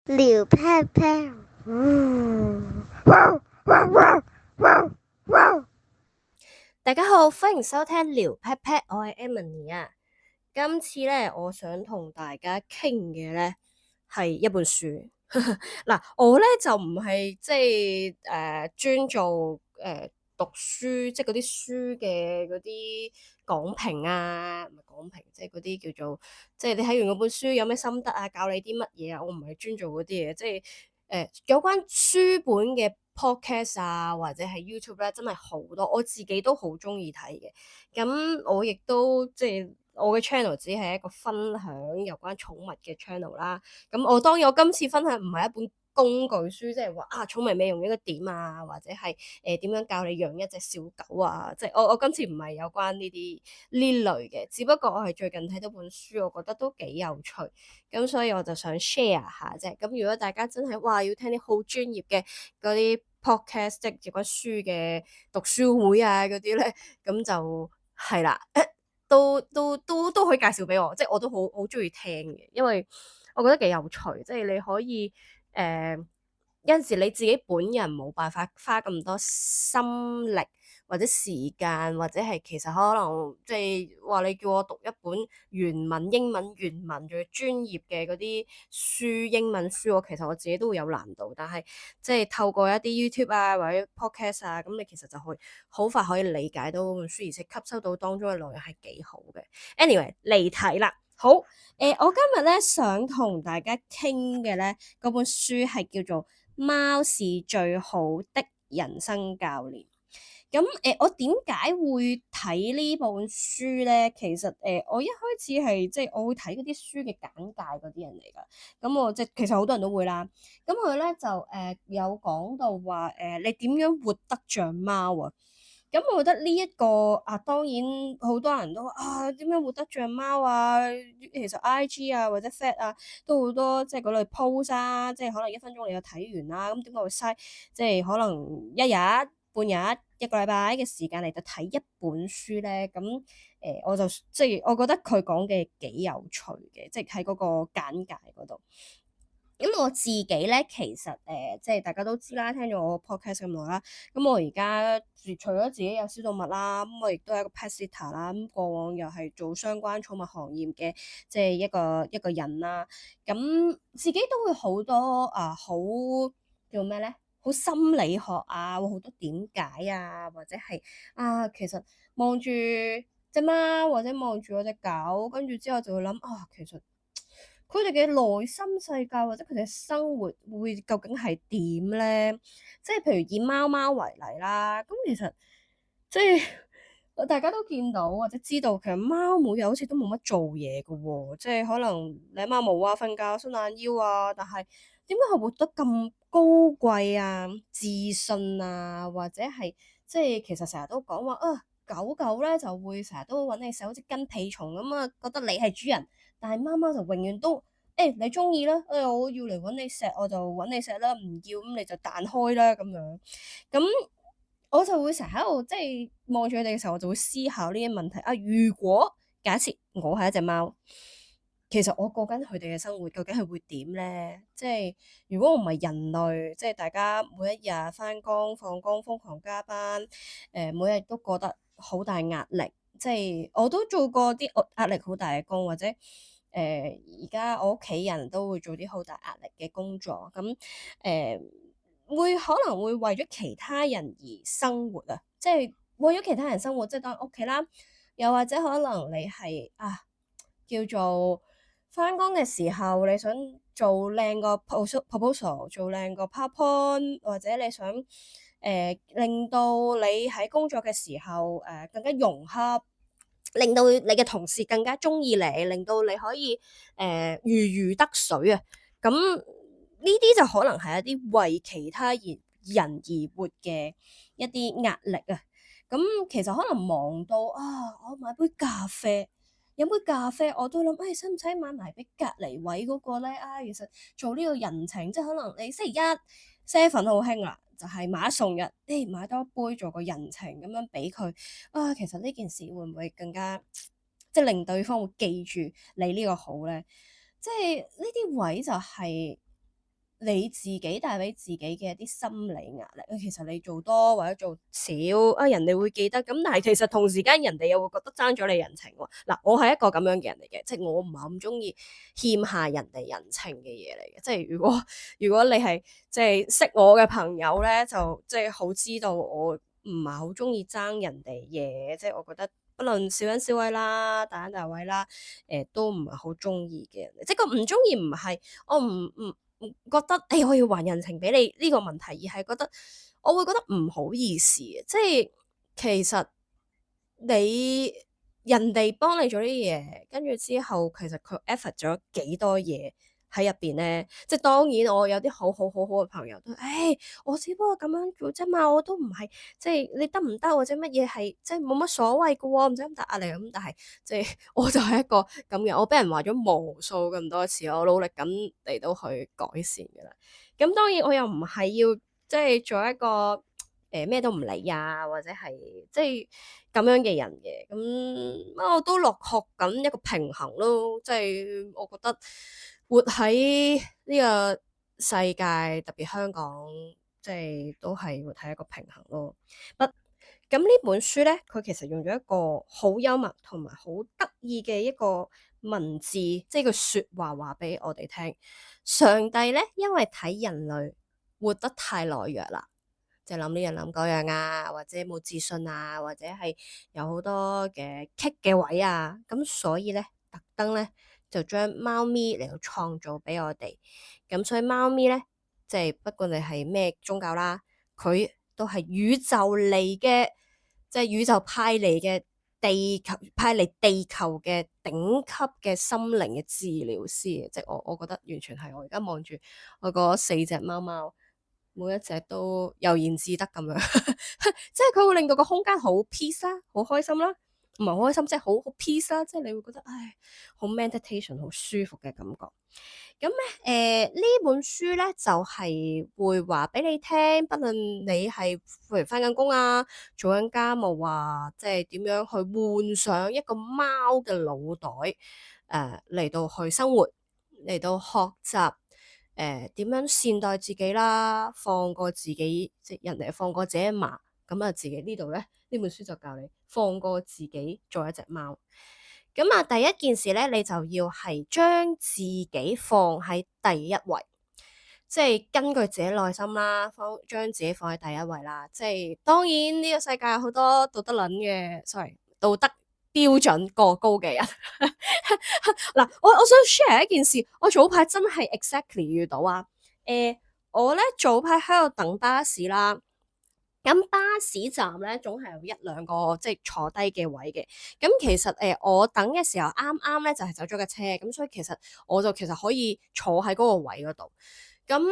聊 pat pat，大家好，歡迎收聽聊 pat pat，我係 Emily 啊。今次咧，我想同大家傾嘅咧係一本書。嗱，我咧就唔係即係專做讀書，即係嗰啲書嘅嗰啲講評啊，唔係講評，即係嗰啲叫做即係你睇完嗰本書有咩心得啊，教你啲乜嘢啊，我唔係專做嗰啲嘢，即係有關書本嘅 podcast 啊，或者係 YouTube 咧，真係好多，我自己都好中意睇嘅。咁我亦都即係我嘅 channel 只係一個分享有關寵物嘅 channel 啦。咁我當然我今次分享唔係一本工具書，即係話寵物美容應該點啊，或者係點樣教你養一隻小狗啊，即係我今次唔係有關呢類嘅，只不過我係最近睇到本書，我覺得都幾有趣，咁所以我就想 share 下啫。咁如果大家真係要聽啲好專業嘅嗰啲 podcast，即係有關書嘅讀書會啊嗰啲咧，咁就係啦，都可以介紹俾我，即係我都好中意聽嘅，因為我覺得幾有趣，即係你可以有陣時你自己本人冇辦法花咁多心力或者時間，或者係其實可能即係話你叫我讀一本原文英文原文仲要專業嘅嗰啲書英文書，我其實我自己都會有難度，但係即係透過一啲 YouTube 啊或者 Podcast 啊，咁你其實就會好快可以理解到本書，而且吸收到當中嘅內容係幾好嘅。Anyway，離題啦。好，我今日咧想同大家傾嘅咧嗰本書係叫做《貓是最好的人生教練》。咁我點解會睇呢本書咧？其實我一開始係即係我會睇嗰啲書嘅簡介嗰啲人嚟㗎。咁我即係其實好多人都會啦。咁佢咧就有講到話你點樣活得像貓啊？咁我覺得呢一個當然好多人都話點樣活得像貓啊？其實 IG 啊或者 Fat 啊都好多即係嗰類 post 啊，即係可能1分鐘你就睇完啦。咁點解會嘥即係可能一日、半日、一個禮拜嘅時間嚟就睇一本書咧？咁我就即係我覺得佢講嘅幾有趣嘅，即係喺嗰個簡介嗰度。咁我自己咧，其實即係大家都知啦，聽咗我 podcast 咁耐啦。咁我而家除咗自己有小動物啦，咁我亦都係一個 pet sitter 啦。咁過往又係做相關寵物行業嘅，即係一個人啦。咁自己都會好多好叫咩咧？好心理學啊，會好多點解啊，或者係其實望住隻貓或者望住我隻狗，跟住之後就會諗其實。佢哋嘅內心世界或者佢哋嘅生活會究竟係點咧？即係譬如以貓貓為例啦，咁其實即係大家都見到或者知道，其實貓每日好似都冇乜做嘢㗎喎，即係可能舐下毛啊、瞓覺、伸懶腰啊，但係點解佢活得咁高貴啊、自信啊，或者係即係其實成日都講話狗狗咧就會成日都揾你食，好似跟屁蟲咁啊，覺得你係主人。但係貓貓就永遠都，你中意啦，我要嚟揾你錫我就揾你錫啦，唔要咁你就彈開啦咁樣。咁我就會成日喺度即係望住佢哋嘅時候，我就會思考呢啲問題啊。如果假設我係一隻貓，其實我過緊佢哋嘅生活，究竟係會點咧？即係如果我唔係人類，即係大家每一日返工放工瘋狂加班，每日都過得好大壓力。即係我都做過啲壓力好大嘅工，或者而家我屋企人都會做啲好大壓力嘅工作，咁會可能會為咗其他人而生活啊，即係為咗其他人生活，即係當屋企啦，又或者可能你係叫做返工嘅時候，你想做靚個 proposal，做靚個 PowerPoint，或者你想令到你喺工作嘅時候更加融洽，令到你嘅同事更加中意你，令到你可以如魚得水啊！咁呢啲就可能係一啲為其他人而活嘅一啲壓力啊！咁其實可能忙到我買杯咖啡。飲杯咖啡我都諗，使唔使買埋俾隔離位嗰個咧？其實做呢個人情，即係可能你星期一 seven 好興啦，就係買一送一，買多一杯做個人情咁樣俾佢。其實呢件事會唔會更加即係令對方會記住你呢個好咧？即係呢啲位就係你自己帶俾自己嘅一啲心理壓力，其實你做多或者做少啊，人哋會記得。咁但係其實同時間人哋又會覺得爭咗你人情喎。嗱，我係一個咁樣嘅人嚟嘅，即係我唔係咁中意欠下人哋人情嘅嘢嚟嘅。即係如果你係即係識我嘅朋友咧，就即係好知道我唔係好中意爭人哋嘢。即係我覺得不論小恩小惠啦、大恩大惠啦，都唔係好中意嘅人。即係個唔中意唔係我唔覺得，我要還人情俾你呢個問題，而係覺得我會覺得唔好意思啊！即係其實你人哋幫你做啲嘢，跟住之後其實佢 effort 咗幾多嘢喺入邊咧？即係當然我有啲好好嘅朋友都，我只不過咁樣做啫嘛，我都唔係即係你得唔得或者乜嘢係即係冇乜所謂噶喎，唔使咁大壓力咁。但係即係我就係一個咁嘅，我俾人話咗無數咁多次，我努力咁嚟到去改善噶啦。咁當然我又唔係要即係做一個咩都唔理啊，或者係即係咁樣嘅人嘅。咁我都落學緊一個平衡咯。即係我覺得活喺呢個世界，特別香港，即係都係活喺一個平衡咯。咁呢本書咧，佢其實用咗一個好幽默同埋好得意嘅一個文字，即係個說話話俾我哋聽。上帝咧，因為睇人類活得太懦弱啦，就諗呢樣諗嗰樣啊，或者冇自信啊，或者係有好多嘅棘嘅位啊，咁所以咧，特登咧就將貓咪嚟到創造俾我哋。咁所以貓咪咧，即係不管你係咩宗教啦，佢都係宇宙嚟嘅，即係宇宙派嚟嘅地球嘅頂級嘅心靈嘅治療師。即係我覺得完全係我而家望住我嗰4隻貓貓。每一隻都悠然自得咁樣，即係佢會令到個空間好 peace 啦，好開心啦，唔係好開心，即係好 peace 啦，即係你會覺得好 meditation 好舒服嘅感覺。咁咧呢本書咧就係會話俾你聽，不論你係譬如返緊工啊，做緊家務啊，即係點樣去換上一個貓嘅腦袋嚟到去生活，嚟到學習。點樣善待自己啦，放過自己，即係人哋放過自己一馬，咁啊自己呢度咧呢本書就教你放過自己做一隻貓。咁啊第一件事咧，你就要係將自己放喺第一位，即係根據自己內心啦，將自己放喺第一位啦。即係當然呢個世界有好多道德撚嘅，sorry，道德標準過高嘅人。嗱，我想 share 一件事，我早排真係 exactly 遇到啊。我咧早排喺度等巴士啦，咁巴士站咧總係有一兩個即係坐低嘅位嘅。咁其實我等嘅時候啱啱咧就係走咗架車，咁所以其實我就其實可以坐喺嗰個位嗰度。咁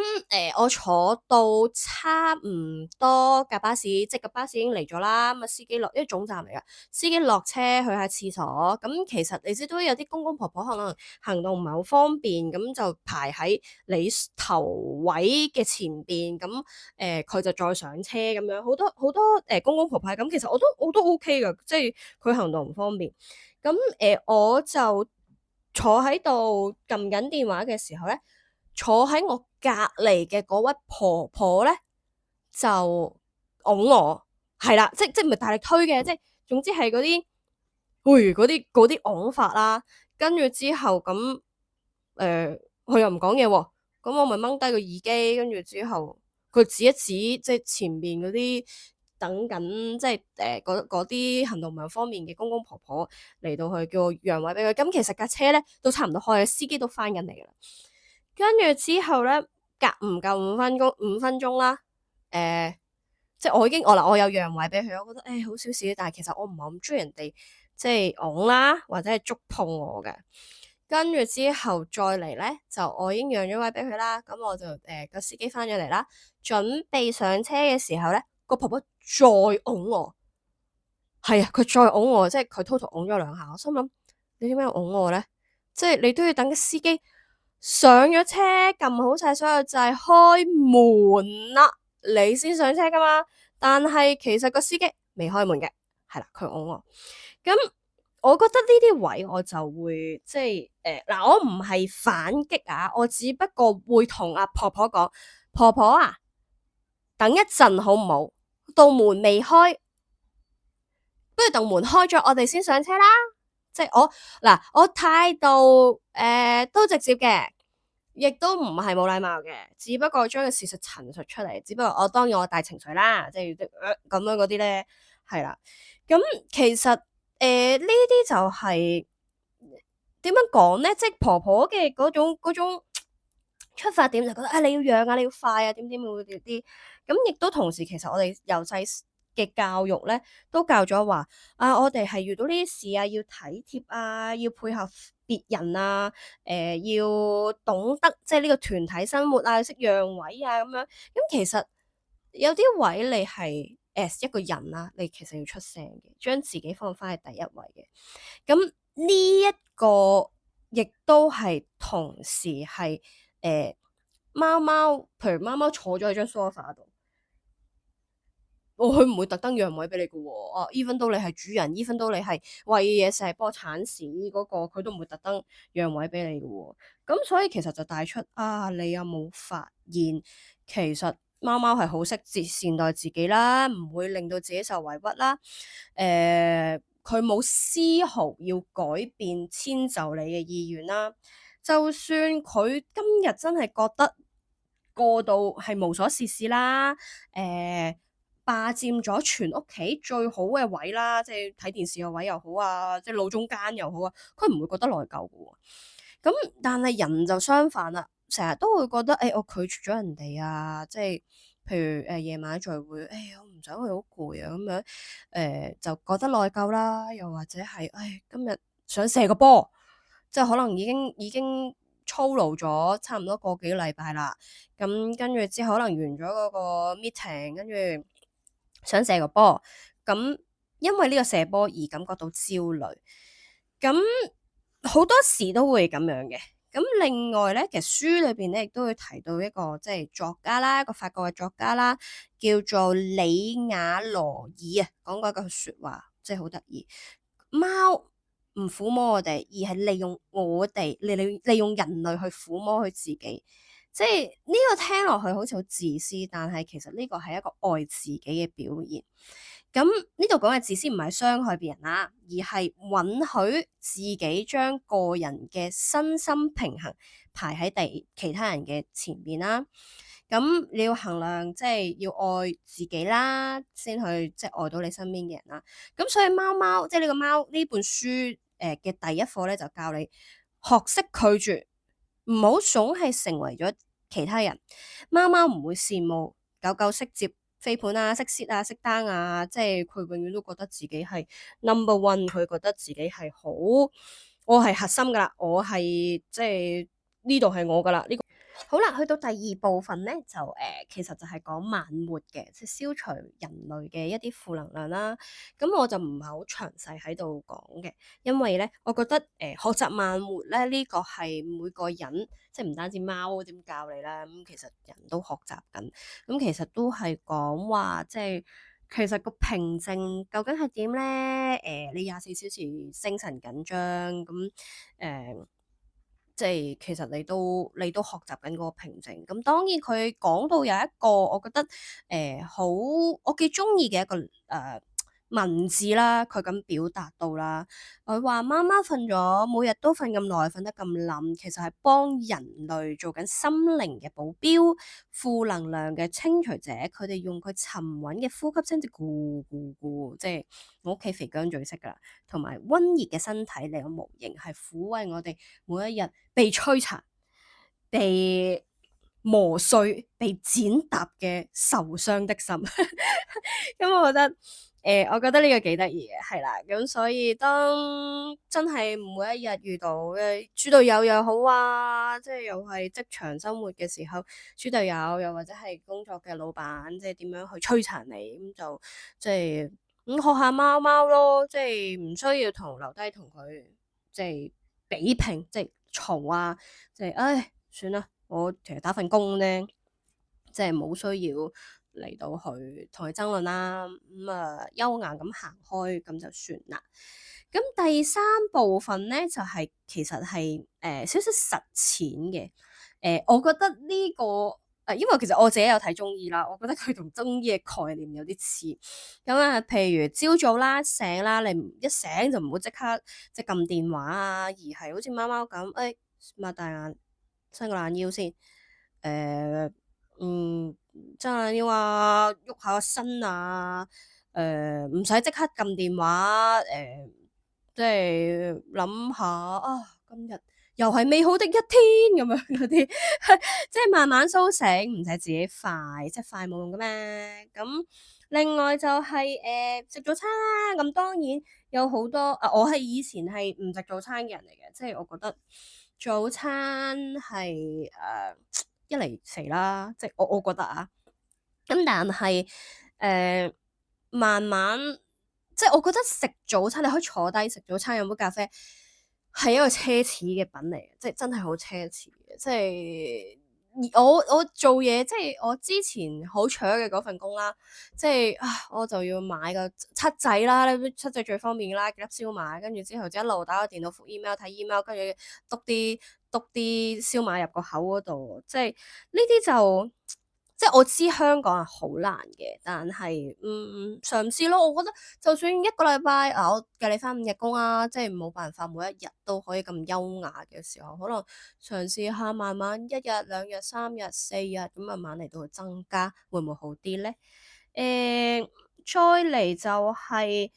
我坐到差唔多架巴士，即係架巴士已經嚟咗啦。咁啊，司機落，因為總站嚟噶，司機落車去下廁所。咁其實你知都有啲公公婆婆可能行動唔係好方便，咁就排喺你頭位嘅前邊。咁佢就再上車咁樣，好多好多公公婆婆咁，其實我都 OK 噶，即係佢行動唔方便。咁我就坐喺度撳緊電話嘅時候咧，坐喺我隔離嘅嗰位婆婆咧就擁我，係啦，即係唔係大力推嘅，即係總之係嗰啲，嗰啲擁法啦。跟住之後咁，佢又唔講嘢喎，咁我咪掹低個耳機，跟住之後佢指一指，即係前面嗰啲等緊，即係嗰啲行動唔係方便嘅公公婆婆嚟到去叫我讓位俾佢。咁其實架車咧都差唔多開，司機都翻緊嚟㗎啦。跟住之後咧，隔唔夠5分鐘啦，即係我有讓位俾佢，我覺得好少少，但係其實我唔係咁中意人哋即係擁啦，或者係觸碰我嘅。跟住之後再嚟咧，就我已經讓咗位俾佢啦，咁我就個司機翻咗嚟啦，準備上車嘅時候咧，個婆婆再擁我，係啊，佢再擁我，即係佢 total 擁咗2下，我心諗你點解要擁我咧？即係你都要等個司機上咗車，撳好晒所有掣，開門啦，你先上車噶嘛。但係其實個司機未開門嘅，係啦，佢擁我。咁我覺得呢啲位我就會即係嗱，我唔係反擊啊，我只不過會同阿婆婆講，婆婆啊，等一陣好唔好？道門未開，不如等門開咗，我哋先上車啦。即係我態度都直接嘅，亦都唔係冇禮貌嘅，只不過將個事實陳述出嚟。只不過當然我帶情緒啦，即係咁樣嗰啲咧，係啦。咁其實呢啲就係點樣講咧？即係婆婆嘅嗰種出發點就覺得你要讓啊，你要快啊，點點會啲。咁亦都同時，其實我哋由細嘅教育咧，都教咗話我哋係遇到呢啲事啊，要體貼啊，要配合別人啊，要懂得即係呢個團體生活啊，識讓位啊咁樣。咁其實有啲位你係 as 一個人啦，你其實要出聲嘅，將自己放翻喺第一位嘅。咁呢一個亦都係同時係貓貓，譬如貓貓坐咗喺張 sofa 度，佢唔會特登讓位俾你嘅喎。even 到你係主人，even 到你係餵嘢食幫鏟屎嗰個，佢都唔會特登讓位俾你嘅喎。咁所以其實就帶出你有冇發現，其實貓貓係好識善待自己啦，唔會令到自己受委屈啦。佢冇絲毫要改變遷就你嘅意願啦。就算佢今日真係覺得過度係無所事事啦，霸佔咗全屋企最好嘅位啦，即係睇電視嘅位又好啊，即係路中間又好啊，佢唔會覺得內疚嘅喎。咁但係人就相反啦，成日都會覺得我拒絕咗人哋啊，即係譬如夜晚聚會，我唔想去好攰啊咁樣，就覺得內疚啦，又或者係今日想射個波，即係可能已經操勞咗差唔多個幾個禮拜啦，咁跟住之後可能完咗嗰個 meeting，跟住想射個波，咁因為呢個射波而感覺到焦慮，咁好多時都會咁樣嘅。咁另外咧，其實書裏邊咧亦都會提到一個即係作家啦，一個法國嘅作家啦，叫做里亞羅爾啊，講過一句說話，即係好得意。貓唔撫摸我哋，而係利用我哋利用人類去撫摸佢自己。即係呢個聽落去好似好自私，但係其實呢個係一個愛自己嘅表現。咁呢度講嘅自私唔係傷害別人啦，而係允許自己將個人嘅身心平衡排喺其他人嘅前面啦。咁你要衡量，即係要愛自己啦，先去即係愛到你身邊嘅人啦。咁所以貓貓即係呢個貓呢本書嘅第一課咧，就教你學識拒絕。唔好總係成為咗其他人。貓貓唔會羨慕狗狗識接飛盤啊、識 sit 啊、識 down 啊，即係佢永遠都覺得自己係 number one，佢覺得自己係好，我係核心噶啦，我係即係呢度係我噶啦。好啦，去到第二部分咧，其實就係講慢活嘅，即係消除人類嘅一啲負能量啦。咁我就唔係好詳細喺度講嘅，因為咧，我覺得學習慢活咧呢個係每個人，即係唔單止貓點教你啦，咁其實人都學習緊。咁其實都係講話，即係其實個平靜究竟係點咧？你24小時精神緊張咁即係其實你都學習緊嗰個平靜，咁當然佢講到有一個我覺得好我幾中意嘅一個文字啦，佢咁表達到啦，佢話媽媽瞓咗每日都瞓咁耐，瞓得咁冧，其實係幫人類做緊心靈嘅保鏢，負能量嘅清除者，佢哋用佢沉穩嘅呼吸聲，即咕咕咕，即係我屋企肥姜最識噶啦，同埋溫熱嘅身體嚟個模型，係撫慰我哋每一日被摧殘、被磨碎、被剪踏嘅受傷的心。咁我覺得呢個幾得意嘅，係啦。咁所以當真係每一日遇到嘅豬隊友又好啊，即係又係職場生活嘅時候，豬隊友又或者係工作嘅老闆，即係點樣去摧殘你，咁就即係學下貓貓咯，即係唔需要留低同佢即係比拼，即係嘈啊，即係算啦，我其實打份工咧，即係冇需要嚟到去同佢爭論啦，優雅咁行開咁就算啦。咁第三部分咧就係、其實係少少實踐嘅。我覺得呢、個因為其實我自己有睇中醫啦，我覺得佢同中醫嘅概念有啲似。咁啊，譬如朝早啦醒啦，你一醒就唔好即刻即係撳電話啊，而係好似貓貓咁，擘大眼伸個懶腰先，伸懶腰啊，喐下個身啊，唔使即刻撳電話，即係諗下啊，今日又係美好的一天咁樣嗰啲，即係慢慢甦醒，唔使自己快，即係快冇用嘅咩？咁另外就係食早餐啦，咁當然有好多我係以前係唔食早餐嘅人嚟嘅，即係我覺得早餐係一嚟肥啦，即係我覺得啊。咁但係慢慢即係我覺得食早餐你可以坐低食早餐飲杯咖啡係一個奢侈嘅品嚟嘅，即係真係好奢侈嘅。即係我做嘢，即係我之前好搶嘅嗰份工啦，即係我就要買個七仔啦，七仔最方便啦，幾粒燒賣，跟住之後就一路打個電腦覆 email 睇 email，跟住篤啲燒賣入個口嗰度，即係呢啲就。即係我知香港係好難嘅，但係嘗試咯。我覺得就算一個禮拜我計你返5日工啊，即係冇辦法每一日都可以咁優雅嘅時候，可能嘗試下慢慢1日、2日、3日、4日咁慢慢嚟到去增加，會唔會好啲咧？再嚟就係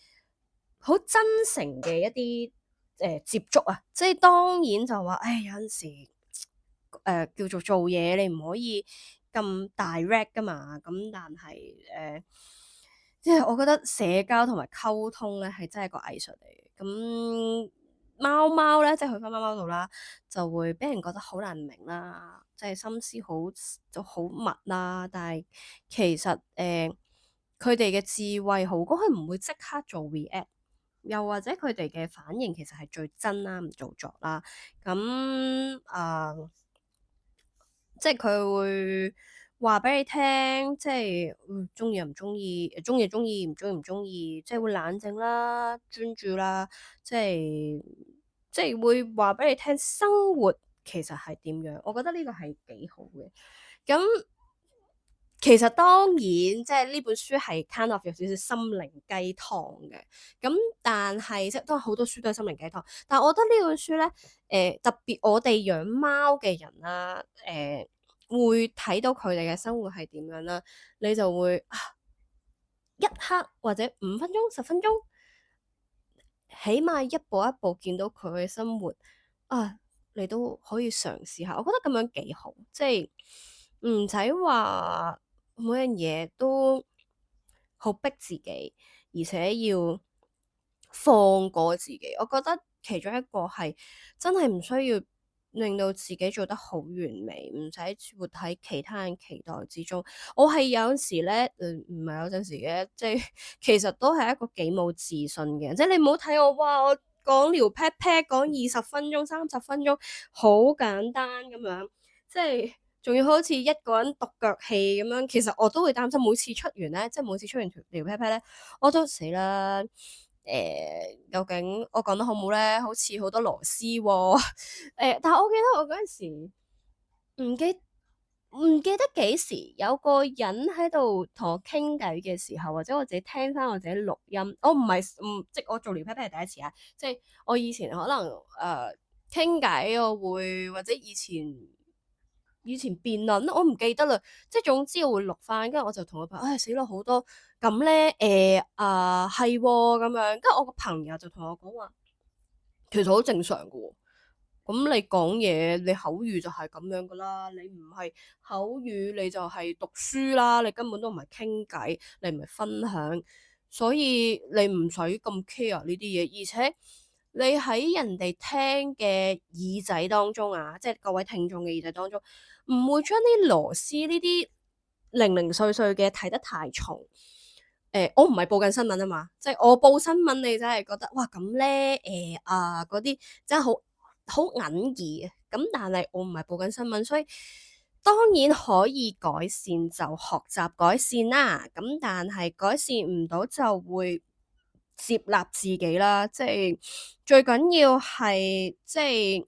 好真誠嘅一啲接觸啊，即係當然就話，有陣時叫做做嘢，你唔可以咁 direct 噶嘛，咁但係即係我覺得社交同埋溝通咧係真係個藝術嚟嘅。咁貓貓咧，即係去翻貓貓度啦，就會俾人覺得好難明啦，即係心思好密啦。但係其實佢哋嘅智慧好高，佢唔會即刻做 react，又或者佢哋嘅反應其實係最真啦，唔做作啦。咁即係佢會話俾你聽，即係中意又唔中意，中意中意，唔中意唔中意，即係會冷靜啦、專注啦，即係會話俾你聽生活其實係點樣。我覺得呢個係幾好嘅。咁其實當然即係呢本書係 kind of 有少少心靈雞湯嘅。咁但係即係都好多書都係心靈雞湯，但係我覺得呢本書咧，特別我哋養貓嘅人啦，會睇到佢哋嘅生活係點樣啦，你就會一刻或者5分鐘、10分鐘，起碼一步一步見到佢嘅生活你都可以嘗試下。我覺得咁樣幾好，即係唔使話每樣嘢都好逼自己，而且要放過自己。我覺得其中一個係真係唔需要令到自己做得好完美，唔使活喺其他人期待之中。我係有陣時咧，唔係有陣時嘅，即係其實都係一個幾冇自信嘅人。即係你唔好睇我，哇！我講聊 pat pat 講20分鐘、30分鐘，好簡單咁樣，即係仲要好似一個人獨腳戲咁樣。其實我都會擔心每次出完咧，即係每次出完聊 pat pat 咧，我都死啦。究竟我講得好唔好咧？好似好多螺絲喎。但係我記得我嗰陣時唔記得幾時有個人喺度同我傾偈嘅時候，或者我自己聽翻我自己錄音，我唔係即係我做聊 pat pat 係第一次啊！即係我以前可能傾偈，我會或者以前辯論，我唔記得啦。即係總之我會錄翻，跟住我就同我朋友，死咯好多咁咧，係咁樣。跟住我個朋友就同我講話，其實好正常㗎喎。咁你講嘢，你口語就係咁樣噶啦。你唔係口語，你就係讀書啦。你根本都唔係傾偈，你唔係分享，所以你唔使咁 care 呢啲嘢。而且你喺人哋聽嘅耳仔當中啊，即係各位聽眾嘅耳仔當中，唔會將啲螺絲呢啲零零碎碎嘅睇得太重。我唔係報緊新聞啊嘛，即係我報新聞，你真係覺得哇咁咧，嗰啲真係好好隱義啊。咁但係我唔係報緊新聞，所以當然可以改善就學習改善啦，咁但係改善唔到就會接納自己啦，即係最緊要係即係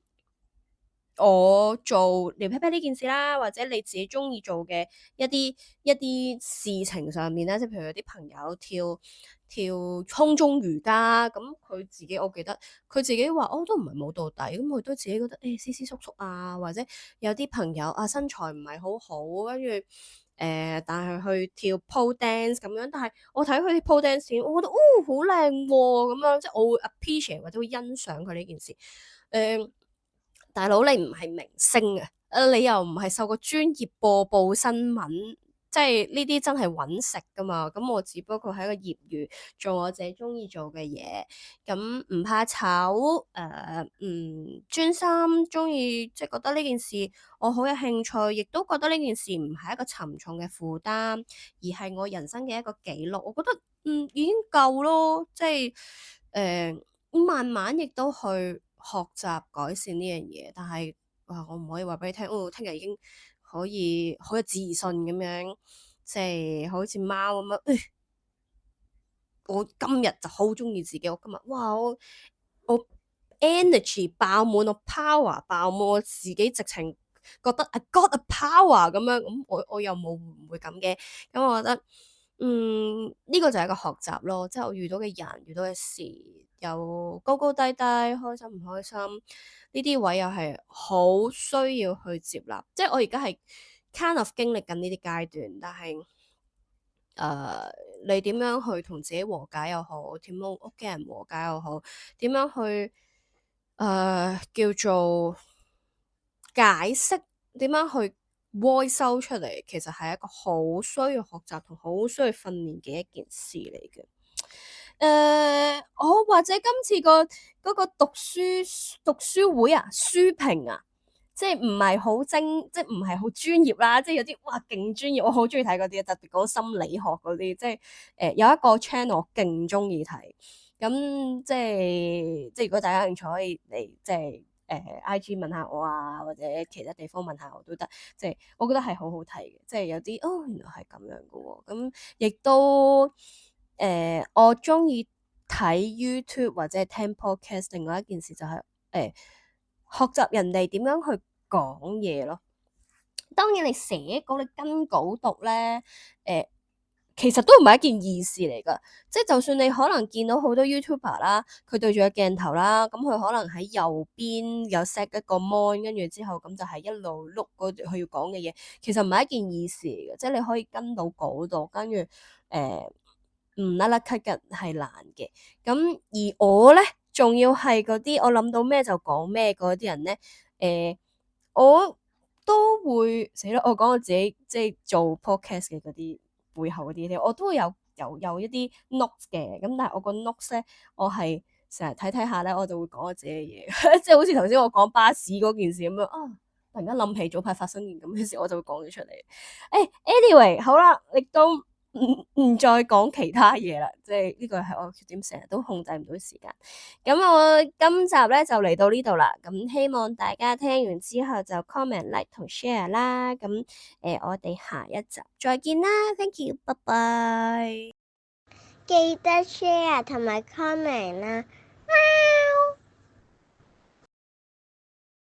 我做撩 pat pat 呢件事啦，或者你自己中意做嘅一啲事情上面咧，即係譬如有啲朋友跳空中瑜伽，咁佢自己我記得佢自己話哦都唔係冇到底，咁佢都自己覺得斯斯縮縮啊，或者有啲朋友啊身材唔係好好，跟住但係去跳 pole dance 咁樣，但係我睇佢啲 pole dance 片，我覺得好靚喎，咁樣即係我會 appreciate 或者會欣賞佢呢件事，大佬你唔係明星啊，你又唔係受過專業播報新聞，即係呢啲真係揾食噶嘛。咁我只不過係一個業餘做我自己中意做嘅嘢，咁唔怕醜，專心中意，即係覺得呢件事我好有興趣，亦都覺得呢件事唔係一個沉重嘅負擔，而係我人生嘅一個記錄。我覺得已經夠咯，即係慢慢亦都去學習改善呢樣嘢，但係我唔可以話俾你聽，聽日已經可以好有自信咁樣，即係好似貓咁樣。我今日就好中意自己，我今日我 energy 爆滿，我 power 爆滿，我自己直情覺得 I got a power 咁樣，咁我又冇唔會咁嘅，咁我覺得呢個就係一個學習咯，即係我遇到嘅人遇到嘅事，有高高低低，開心唔開心，呢啲位又係好需要去接納，即係我而家係 kind of 經歷緊呢啲階段，但係你點樣去同自己和解又好，點樣屋企人和解又好，點樣去叫做解釋，點樣去 voice 出嚟，其實係一個好需要學習同好需要訓練嘅一件事嚟嘅。我或者今次嗰個讀書會啊，書評啊，即係唔係好精，即係唔係好專業啦，即係有啲哇勁專業，我好中意睇嗰啲，特別講心理學嗰啲，即係有一個 channel 我勁中意睇，咁即係如果大家有興趣可以嚟即係IG 問下我啊，或者其他地方問下我都得，即係我覺得係好好睇嘅，即係有啲原來係咁樣嘅喎，咁亦都我中意睇 YouTube 或者係聽 podcast，另外一件事就係學習人哋點樣去講嘢咯。當然你寫稿你跟稿讀咧，其實都唔係一件易事嚟噶。即係就算你可能見到好多 YouTuber 啦，佢對住個鏡頭啦，咁佢可能喺右邊有 set 一個 mon，跟住之後咁就係一路碌嗰佢要講嘅嘢，其實唔係一件易事嚟嘅。即係你可以跟到稿讀，跟住唔甩甩咳嘅係難嘅。咁而我咧，仲要係嗰啲我諗到咩就講咩嗰啲人咧，我都會死啦！我講我自己即係做 podcast 嘅嗰啲背後嗰啲咧，我都會有一啲 notes 嘅。咁但係我個 notes 咧，我係成日睇睇下咧，我就會講我自己嘅嘢，即係好似頭先我講巴士嗰件事咁樣啊！突然間諗起早排發生件咁嘅事，我就會講咗出嚟。Anyway，好啦，亦都唔再講其他嘢啦，即係呢個係我缺點，成日都控制唔到時間。咁我今集咧就嚟到呢度啦，咁希望大家聽完之後就 comment、like 同 share 啦。咁我哋下一集再見啦，thank you，拜拜。記得 share 同埋 comment 啦，喵。